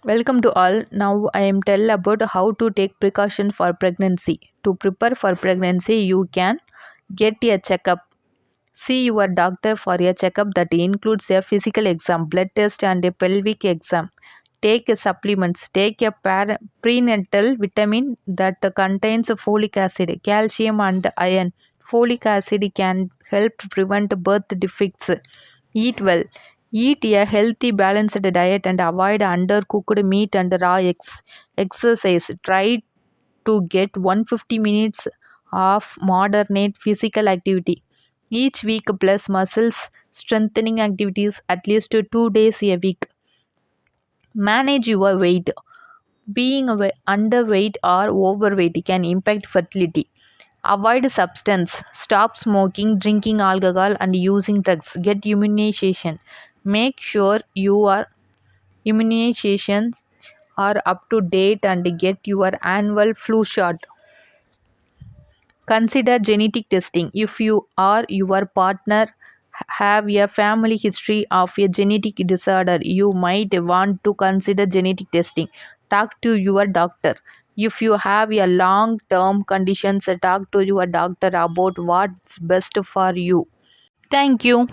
Welcome to all. Now I am tell about how to take precaution for pregnancy. To prepare for pregnancy, you can get a checkup. See your doctor for a checkup that includes a physical exam, blood test, and a pelvic exam. Take supplements. Take a prenatal vitamin that contains folic acid, calcium, and iron. Folic acid can help prevent birth defects. Eat well. Eat a healthy, balanced diet and avoid undercooked meat and raw eggs. Exercise. Try to get 150 minutes of moderate physical activity each week plus muscles strengthening activities at least 2 days a week. Manage your weight. Being underweight or overweight can impact fertility. Avoid substance. Stop smoking, drinking alcohol, and using drugs. Get immunization. Make sure your immunizations are up to date and get your annual flu shot. Consider genetic testing. If you or your partner have a family history of a genetic disorder, you might want to consider genetic testing. Talk to your doctor. If you have a long term conditions, talk to your doctor about what's best for you. Thank you.